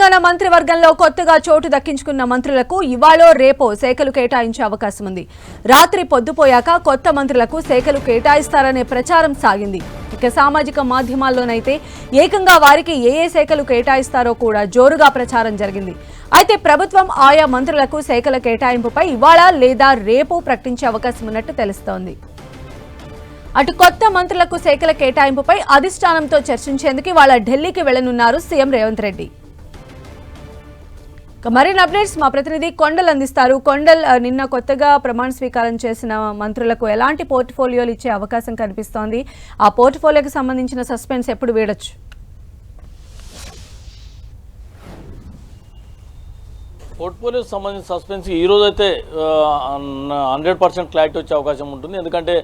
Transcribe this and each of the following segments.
తెలంగాణ మంత్రివర్గంలో కొత్తగా చోటు దక్కించుకున్న మంత్రులకు ఇవాళో రేపో శాఖలు కేటాయించే అవకాశం ఉంది. రాత్రి పొద్దుపోయాక కొత్త మంత్రులకు శాఖలు కేటాయిస్తారనే ప్రచారం సాగింది. ఇక సామాజిక మాధ్యమాల్లోనైతే ఏకంగా వారికి ఏ శాఖలు కేటాయిస్తారో కూడా జోరుగా ప్రచారం జరిగింది. అయితే ప్రభుత్వం ఆయా మంత్రులకు శాఖల కేటాయింపుపై ఇవాళ లేదా రేపు ప్రకటించే అవకాశం ఉన్నట్టు తెలుస్తోంది. అటు కొత్త మంత్రులకు శాఖల కేటాయింపుపై అధిష్టానంతో చర్చించేందుకు ఇవాళ ఢిల్లీకి వెళ్లనున్నారు సీఎం రేవంత్ రెడ్డి. మరిన్ని అప్డేట్స్ మా ప్రతినిధి కొండల్ అందిస్తారు. కొండల్, నిన్న కొత్తగా ప్రమాణ స్వీకారం చేసిన మంత్రులకు ఎలాంటి పోర్ట్ఫోలియోలు ఇచ్చే అవకాశం కనిపిస్తోంది? ఆ పోర్ట్ఫోలియోకి సంబంధించిన సస్పెన్స్ ఎప్పుడు వీడొచ్చు? పోర్ట్ఫోలియోకి సంబంధించిన సస్పెన్స్ ఈ రోజు అయితే 100% క్లారిటీ వచ్చే అవకాశం ఉంటుంది. ఎందుకంటే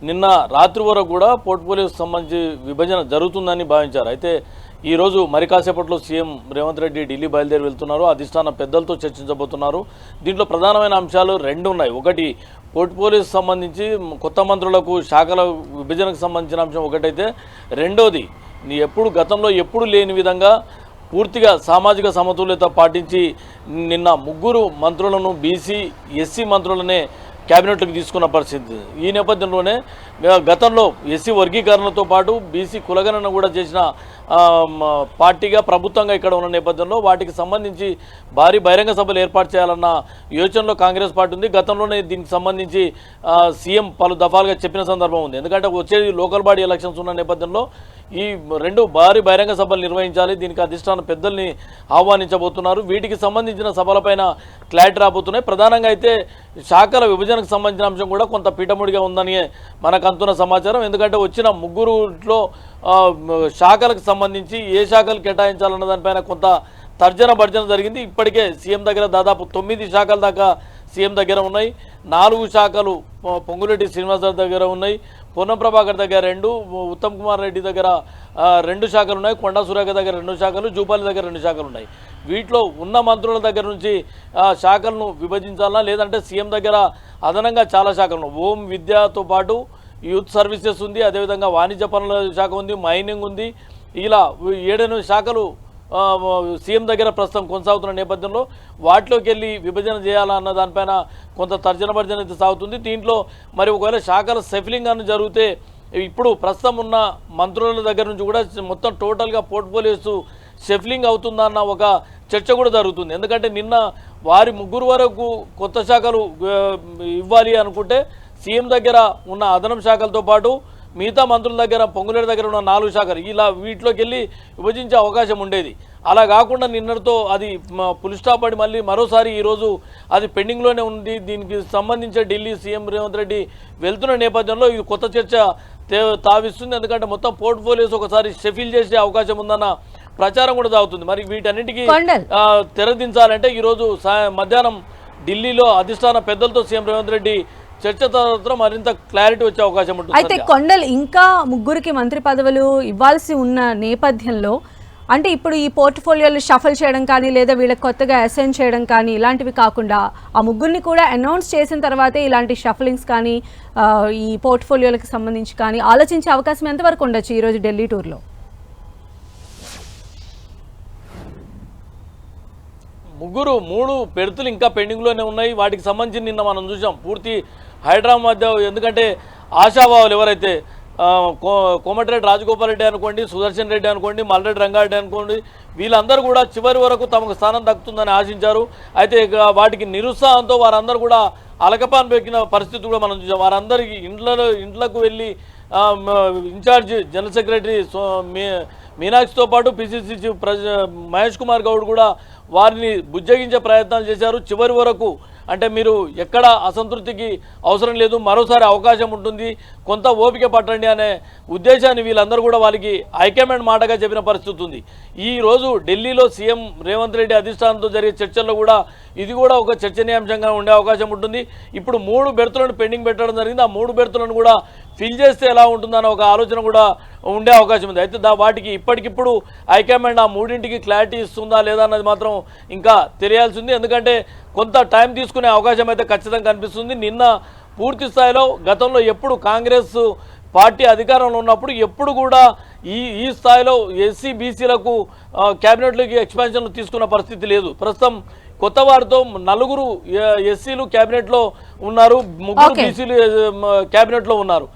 నిన్న రాత్రి వరకు కూడా పోర్ట్ఫోలియోకి సంబంధించి విభజన జరుగుతుందని భావించారు. అయితే ఈరోజు మరి కాసేపట్లో సీఎం రేవంత్ రెడ్డి ఢిల్లీ బయలుదేరి వెళ్తున్నారు. అధిష్టాన పెద్దలతో చర్చించబోతున్నారు. దీంట్లో ప్రధానమైన అంశాలు రెండు ఉన్నాయి. ఒకటి పోర్ట్ఫోలియోకి సంబంధించి కొత్త మంత్రులకు శాఖల విభజనకు సంబంధించిన అంశం ఒకటైతే, రెండోది గతంలో ఎప్పుడు లేని విధంగా పూర్తిగా సామాజిక సమతుల్యత పాటించి నిన్న ముగ్గురు మంత్రులను బీసీ ఎస్సీ మంత్రులనే క్యాబినెట్లోకి తీసుకున్న పరిస్థితి. ఈ నేపథ్యంలోనే గతంలో ఎస్సీ వర్గీకరణతో పాటు బీసీ కులగణన కూడా చేసిన పార్టీగా ప్రభుత్వంగా ఇక్కడ ఉన్న నేపథ్యంలో వాటికి సంబంధించి భారీ బహిరంగ సభలు ఏర్పాటు చేయాలన్న యోచనలో కాంగ్రెస్ పార్టీ ఉంది. గతంలోనే దీనికి సంబంధించి సీఎం పలు దఫాలుగా చెప్పిన సందర్భం ఉంది. ఎందుకంటే వచ్చేది లోకల్ బాడీ ఎలక్షన్స్ ఉన్న నేపథ్యంలో ఈ రెండు భారీ బహిరంగ సభలు నిర్వహించాలి. దీనికి అధిష్టాన పెద్దల్ని ఆహ్వానించబోతున్నారు. వీటికి సంబంధించిన సభలపైన క్లారిటీ రాబోతున్నాయి. ప్రధానంగా అయితే శాఖల విభజనకు సంబంధించిన అంశం కూడా కొంత పీఠముడిగా ఉందని మనకు అందుతున్న సమాచారం. ఎందుకంటే వచ్చిన ముగ్గురులో శాఖలకు సంబంధించి ఏ శాఖలు కేటాయించాలన్న దానిపైన కొంత తర్జన భర్జన జరిగింది. ఇప్పటికే సీఎం దగ్గర దాదాపు 9 శాఖల దాకా సీఎం దగ్గర ఉన్నాయి. 4 శాఖలు పొంగులేటి శ్రీనివాసరావు దగ్గర ఉన్నాయి. పొన్నం ప్రభాకర్ దగ్గర 2, ఉత్తమ్ కుమార్ రెడ్డి దగ్గర 2 శాఖలు ఉన్నాయి. కొండా సురేఖ దగ్గర 2 శాఖలు, జూపాలి దగ్గర 2 శాఖలు ఉన్నాయి. వీటిలో ఉన్న మంత్రుల దగ్గర నుంచి శాఖలను విభజించాలన్నా, లేదంటే సీఎం దగ్గర అదనంగా చాలా శాఖలు, హోం విద్యతో పాటు యూత్ సర్వీసెస్ ఉంది, అదేవిధంగా వాణిజ్య పనుల శాఖ ఉంది, మైనింగ్ ఉంది. ఇలా 7-8 శాఖలు సీఎం దగ్గర ప్రస్తుతం కొనసాగుతున్న నేపథ్యంలో వాటిలోకి వెళ్ళి విభజన చేయాలన్న దానిపైన కొంత తర్జన భర్జన అయితే సాగుతుంది. దీంట్లో మరి ఒకవేళ శాఖల సెఫిలింగ్ అని జరిగితే ఇప్పుడు ప్రస్తుతం ఉన్న మంత్రుల దగ్గర నుంచి కూడా మొత్తం టోటల్గా పోర్ట్ఫోలియోస్ షెఫ్లింగ్ అవుతుందన్న ఒక చర్చ కూడా జరుగుతుంది. ఎందుకంటే నిన్న వారి ముగ్గురు వరకు కొత్త శాఖలు ఇవ్వాలి అనుకుంటే సీఎం దగ్గర ఉన్న అదనపు శాఖలతో పాటు మిగతా మంత్రుల దగ్గర పొంగులేటి దగ్గర ఉన్న 4 శాఖలు ఇలా వీటిలోకి వెళ్ళి విభజించే అవకాశం ఉండేది. అలా కాకుండా నిన్నటితో అది ఫుల్ స్టాప్ పడి మళ్ళీ మరోసారి ఈరోజు అది పెండింగ్లోనే ఉంది. దీనికి సంబంధించి ఢిల్లీ సీఎం రేవంత్ రెడ్డి వెళ్తున్న నేపథ్యంలో ఇది కొత్త చర్చ తావిస్తుంది. ఎందుకంటే మొత్తం పోర్ట్ఫోలియోస్ ఒకసారి షెఫిల్ చేసే అవకాశం ఉందన్న ప్రచారం కూడా సాగుతుంది. మరి వీటన్నిటికీ తెరదించాలంటే ఈరోజు మధ్యాహ్నం ఢిల్లీలో అధిష్టాన పెద్దలతో సీఎం రేవంత్ రెడ్డి చర్చ తర్వాత మరింత క్లారిటీ వచ్చే అవకాశం ఉంటుంది. అయితే కొండల్, ఇంకా ముగ్గురికి మంత్రి పదవులు ఇవ్వాల్సి ఉన్న నేపథ్యంలో అంటే ఇప్పుడు ఈ పోర్ట్ఫోలియోలు షఫల్ చేయడం కానీ లేదా వీళ్ళకి కొత్తగా అసైన్ చేయడం కానీ ఇలాంటివి కాకుండా ఆ ముగ్గురిని కూడా అనౌన్స్ చేసిన తర్వాతే ఇలాంటి షఫలింగ్స్ కానీ ఈ పోర్ట్ఫోలియోలకు సంబంధించి కానీ ఆలోచించే అవకాశం ఎంతవరకు ఉండొచ్చు ఈరోజు ఢిల్లీ టూర్లో? ముగ్గురు 3 పెడుతులు ఇంకా పెండింగ్లోనే ఉన్నాయి. వాటికి సంబంధించి నిన్న మనం చూసాం పూర్తి హైదరాబాద్. ఎందుకంటే ఆశాభావులు ఎవరైతే కోమటిరెడ్డి రాజగోపాల్ రెడ్డి అనుకోండి, సుదర్శన్ రెడ్డి అనుకోండి, మల్రెడ్డి రంగారెడ్డి అనుకోండి, వీళ్ళందరూ కూడా చివరి వరకు తమకు స్థానం దక్కుతుందని ఆశించారు. అయితే వాటికి నిరుత్సాహంతో వారందరూ కూడా అలకపాన్ పెక్కిన పరిస్థితి కూడా మనం చూసాం. వారందరికీ ఇంట్లకు వెళ్ళి ఇన్ఛార్జి జనరల్ సెక్రటరీ మీనాక్షితో పాటు పిసిసి చీఫ్ మహేష్ కుమార్ గౌడ్ కూడా వారిని బుజ్జగించే ప్రయత్నాలు చేశారు. చివరి వరకు అంటే మీరు ఎక్కడ అసంతృప్తికి అవసరం లేదు, మరోసారి అవకాశం ఉంటుంది, కొంత ఓపిక పట్టండి అనే ఉద్దేశాన్ని వీళ్ళందరూ కూడా వాళ్ళకి హైకమాండ్ మాటగా చెప్పిన పరిస్థితి ఉంది. ఈరోజు ఢిల్లీలో సీఎం రేవంత్ రెడ్డి అధిష్టానంతో జరిగే చర్చల్లో కూడా ఇది కూడా ఒక చర్చనీయాంశంగా ఉండే అవకాశం ఉంటుంది. ఇప్పుడు 3 బెర్తులను పెండింగ్ పెట్టడం జరిగింది. ఆ 3 బెర్తులను కూడా ఫిల్ చేస్తే ఎలా ఉంటుందన్న ఒక ఆలోచన కూడా ఉండే అవకాశం ఉంది. అయితే వాటికి ఇప్పటికిప్పుడు హైకమాండ్ ఆ 3ంటికి క్లారిటీ ఇస్తుందా లేదా అన్నది మాత్రం ఇంకా తెలియాల్సి ఉంది. ఎందుకంటే కొంత టైం తీసుకునే అవకాశం అయితే ఖచ్చితంగా కనిపిస్తుంది. నిన్న పూర్తి స్థాయిలో గతంలో ఎప్పుడు కాంగ్రెస్ పార్టీ అధికారంలో ఉన్నప్పుడు ఎప్పుడు కూడా ఈ స్థాయిలో ఎస్సీ బీసీలకు క్యాబినెట్లోకి ఎక్స్పాన్షన్ తీసుకున్న పరిస్థితి లేదు. ప్రస్తుతం కొత్త వారితో 4 ఎస్సీలు క్యాబినెట్లో ఉన్నారు, 3 బీసీలు క్యాబినెట్లో ఉన్నారు.